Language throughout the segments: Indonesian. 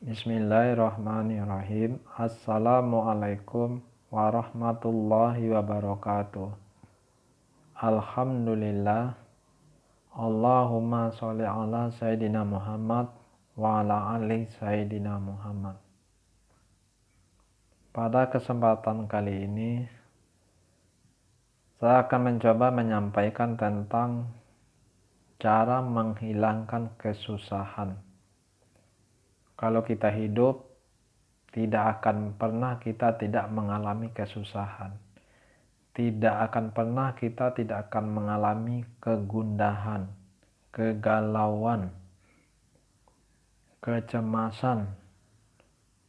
Bismillahirrahmanirrahim. Assalamualaikum warahmatullahi wabarakatuh. Alhamdulillah. Allahumma sholli ala Sayyidina Muhammad wa ala ali Sayyidina Muhammad. Pada kesempatan kali ini, saya akan mencoba menyampaikan tentang cara menghilangkan kesusahan. Kalau kita hidup, tidak akan pernah kita tidak mengalami kesusahan. Tidak akan pernah kita tidak akan mengalami kegundahan, kegalauan, kecemasan,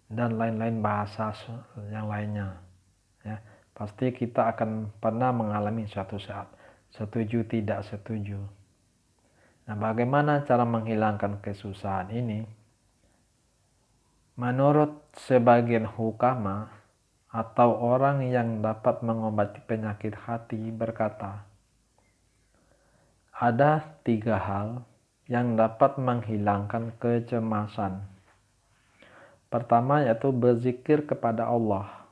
dan lain-lain bahasa yang lainnya. Ya, pasti kita akan pernah mengalami suatu saat. Setuju tidak setuju. Nah, bagaimana cara menghilangkan kesusahan ini? Menurut sebagian hukama atau orang yang dapat mengobati penyakit hati berkata, ada 3 hal yang dapat menghilangkan kecemasan. Pertama yaitu berzikir kepada Allah.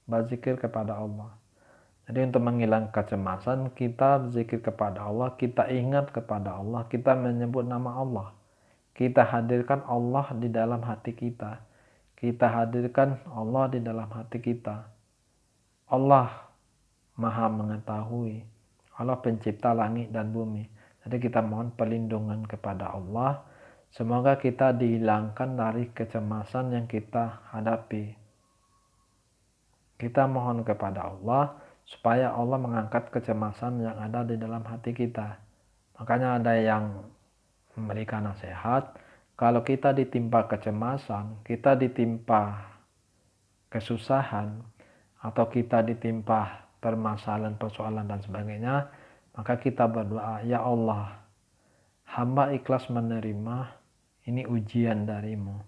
Berzikir kepada Allah. Jadi untuk menghilangkan kecemasan, kita berzikir kepada Allah, kita ingat kepada Allah, kita menyebut nama Allah. Kita hadirkan Allah di dalam hati kita. Kita hadirkan Allah di dalam hati kita. Allah Maha mengetahui. Allah pencipta langit dan bumi. Jadi kita mohon perlindungan kepada Allah. Semoga kita dihilangkan dari kecemasan yang kita hadapi. Kita mohon kepada Allah supaya Allah mengangkat kecemasan yang ada di dalam hati kita. Makanya ada yang memberikan nasihat, kalau kita ditimpa kecemasan, kita ditimpa kesusahan, atau kita ditimpa permasalahan, persoalan dan sebagainya, maka kita berdoa, ya Allah, hamba ikhlas menerima ini ujian darimu.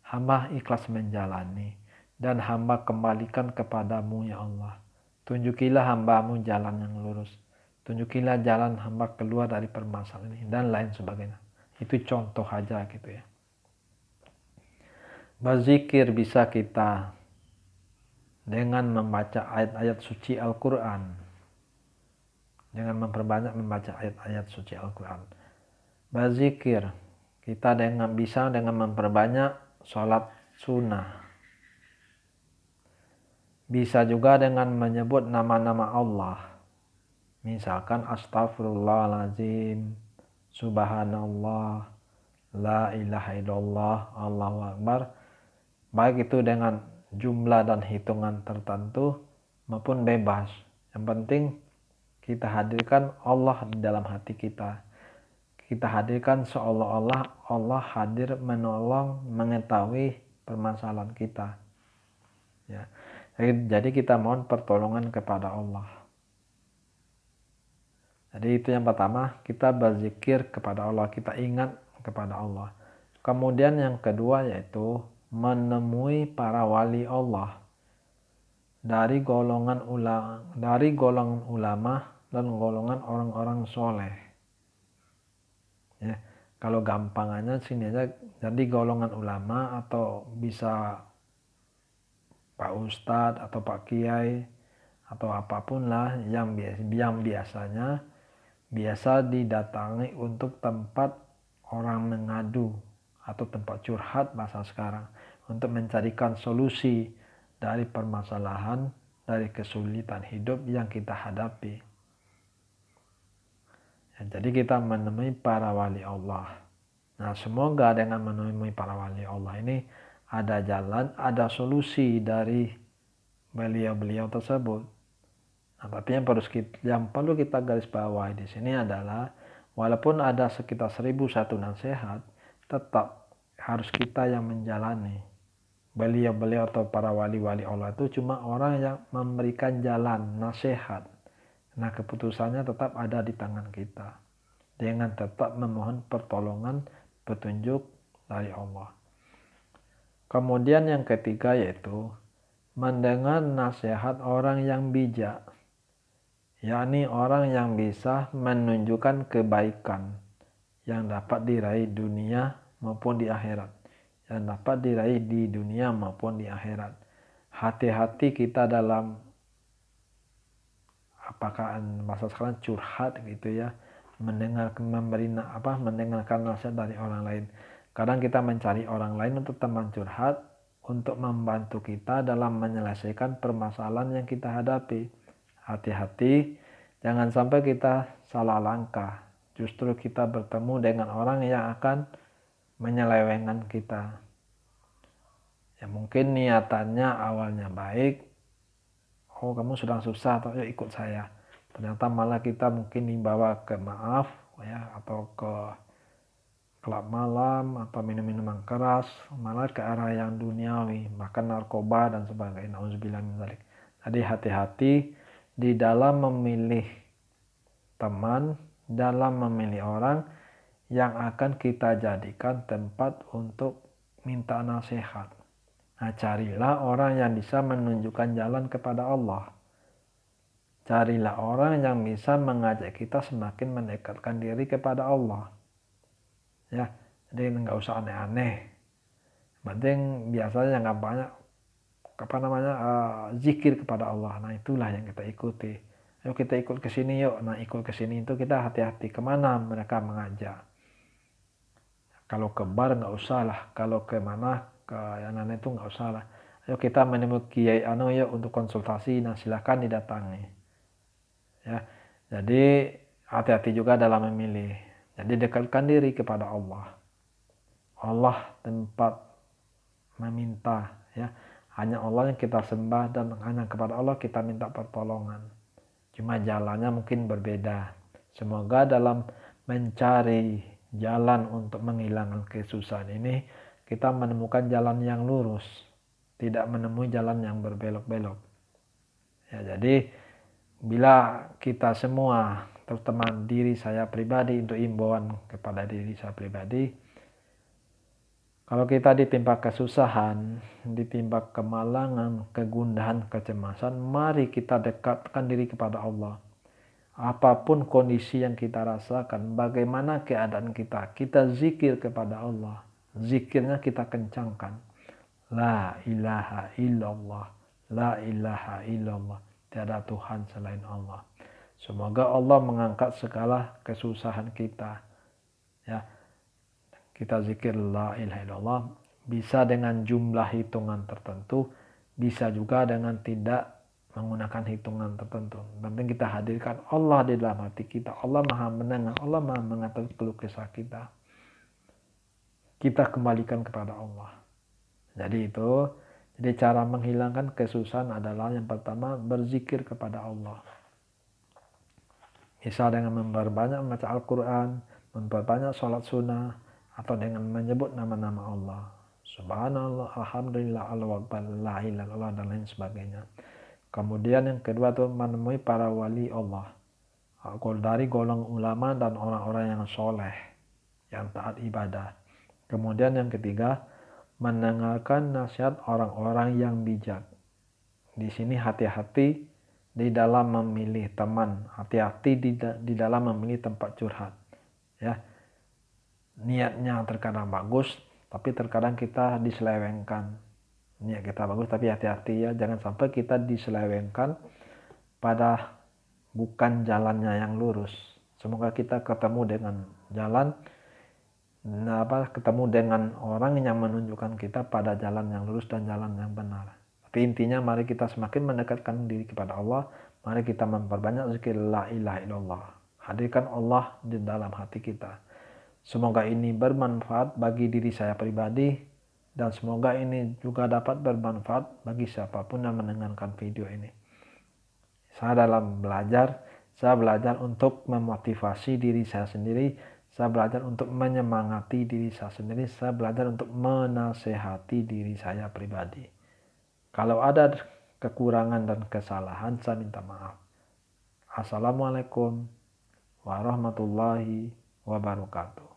Hamba ikhlas menjalani dan hamba kembalikan kepadamu ya Allah. Tunjukilah hambamu jalan yang lurus. Tunjukilah jalan hamba keluar dari permasalahan ini dan lain sebagainya. Itu contoh aja gitu ya. Berzikir bisa kita dengan membaca ayat-ayat suci Al-Quran. Dengan memperbanyak membaca ayat-ayat suci Al-Quran. Berzikir kita bisa dengan memperbanyak sholat sunnah. Bisa juga dengan menyebut nama-nama Allah. Misalkan astagfirullahaladzim, subhanallah, la ilaha illallah, Allahu akbar. Baik itu dengan jumlah dan hitungan tertentu maupun bebas. Yang penting kita hadirkan Allah di dalam hati kita. Kita hadirkan seolah-olah Allah hadir menolong, mengetahui permasalahan kita. Ya. Jadi kita mohon pertolongan kepada Allah. Jadi itu yang pertama, kita berzikir kepada Allah, kita ingat kepada Allah. Kemudian yang kedua yaitu menemui para wali Allah dari golongan ulama dan golongan orang-orang soleh. Ya, kalau gampangannya sini aja, jadi golongan ulama atau bisa Pak Ustadz atau Pak Kiai atau apapun lah yang biasa didatangi untuk tempat orang mengadu atau tempat curhat bahasa sekarang untuk mencarikan solusi dari permasalahan, dari kesulitan hidup yang kita hadapi. Ya, jadi kita menemui para wali Allah. Nah, semoga dengan menemui para wali Allah ini ada jalan, ada solusi dari beliau-beliau tersebut. Nah, tapi yang perlu kita garis bawahi di sini adalah walaupun ada sekitar 1001 nasihat, tetap harus kita yang menjalani. Beliau-beliau atau para wali-wali Allah itu cuma orang yang memberikan jalan, nasihat. Nah, keputusannya tetap ada di tangan kita. Dengan tetap memohon pertolongan, petunjuk dari Allah. Kemudian yang ketiga yaitu mendengar nasihat orang yang bijak. Yakni orang yang bisa menunjukkan kebaikan yang dapat diraih dunia maupun di akhirat. dan dapat diraih di dunia maupun di akhirat. Hati-hati kita dalam apakah bahasa sekarang curhat gitu ya, mendengarkan nasihat dari orang lain. Kadang kita mencari orang lain untuk teman curhat untuk membantu kita dalam menyelesaikan permasalahan yang kita hadapi. Hati-hati, jangan sampai kita salah langkah. Justru kita bertemu dengan orang yang akan menyelewengkan kita. Ya mungkin niatannya awalnya baik, oh kamu sedang susah, atau yuk ikut saya. Ternyata malah kita mungkin dibawa ke maaf ya, atau ke klub malam atau minum-minuman keras, malah ke arah yang duniawi, bahkan narkoba dan sebagainya. Nauzubillah min dzalik. Jadi hati-hati di dalam memilih teman, dalam memilih orang yang akan kita jadikan tempat untuk minta nasihat. Nah, carilah orang yang bisa menunjukkan jalan kepada Allah. Carilah orang yang bisa mengajak kita semakin mendekatkan diri kepada Allah. Ya, jadi nggak usah aneh-aneh. Penting biasanya nggak banyak zikir kepada Allah. Nah, itulah yang kita ikuti. Ayo kita ikut ke sini yuk. Nah, ikut ke sini itu kita hati-hati kemana mereka mengajak. Kalau ke bar nggak usah lah. Kalau ke mana ke yang lain itu nggak usah lah. Ayo kita menemui kiai yuk untuk konsultasi. Nah, silakan didatangi. Ya, jadi hati-hati juga dalam memilih. Jadi dekatkan diri kepada Allah. Allah tempat meminta, ya. Hanya Allah yang kita sembah dan hanya kepada Allah kita minta pertolongan. Cuma jalannya mungkin berbeda. Semoga dalam mencari jalan untuk menghilangkan kesusahan ini kita menemukan jalan yang lurus, tidak menemui jalan yang berbelok-belok. Ya, jadi bila kita semua, terutama diri saya pribadi, untuk imbauan kepada diri saya pribadi, kalau kita ditimpa kesusahan, ditimpa kemalangan, kegundahan, kecemasan, mari kita dekatkan diri kepada Allah. Apapun kondisi yang kita rasakan, bagaimana keadaan kita, kita zikir kepada Allah. Zikirnya kita kencangkan. La ilaha illallah, la ilaha illallah. Tiada Tuhan selain Allah. Semoga Allah mengangkat segala kesusahan kita. Ya, kita zikir la ilaha illallah bisa dengan jumlah hitungan tertentu, bisa juga dengan tidak menggunakan hitungan tertentu. Penting kita hadirkan Allah di dalam hati kita. Allah Maha mendengar, Allah Maha mengetahui keluh kesah kita. Kita kembalikan kepada Allah. Jadi cara menghilangkan kesusahan adalah yang pertama berzikir kepada Allah. Bisa dengan memperbanyak membaca Al-Quran, memperbanyak sholat sunnah, atau dengan menyebut nama-nama Allah. Subhanallah, alhamdulillah, Allah akbar, la ilaha illallah, dan lain sebagainya. Kemudian yang kedua itu menemui para wali Allah. Dari golongan ulama dan orang-orang yang soleh, yang taat ibadah. Kemudian yang ketiga, mendengarkan nasihat orang-orang yang bijak. Di sini hati-hati di dalam memilih teman, hati-hati di dalam memilih tempat curhat. Ya, niatnya terkadang bagus, tapi terkadang kita diselewengkan. Niat kita bagus, tapi hati-hati ya, jangan sampai kita diselewengkan pada bukan jalannya yang lurus. Semoga kita ketemu dengan jalan, ketemu dengan orang yang menunjukkan kita pada jalan yang lurus dan jalan yang benar. Tapi intinya mari kita semakin mendekatkan diri kepada Allah, mari kita memperbanyak zikir la ilaha illallah. Hadirkan Allah di dalam hati kita. Semoga ini bermanfaat bagi diri saya pribadi, dan semoga ini juga dapat bermanfaat bagi siapapun yang mendengarkan video ini. Saya belajar untuk memotivasi diri saya sendiri, saya belajar untuk menyemangati diri saya sendiri, saya belajar untuk menasehati diri saya pribadi. Kalau ada kekurangan dan kesalahan, saya minta maaf. Assalamualaikum warahmatullahi wabarakatuh.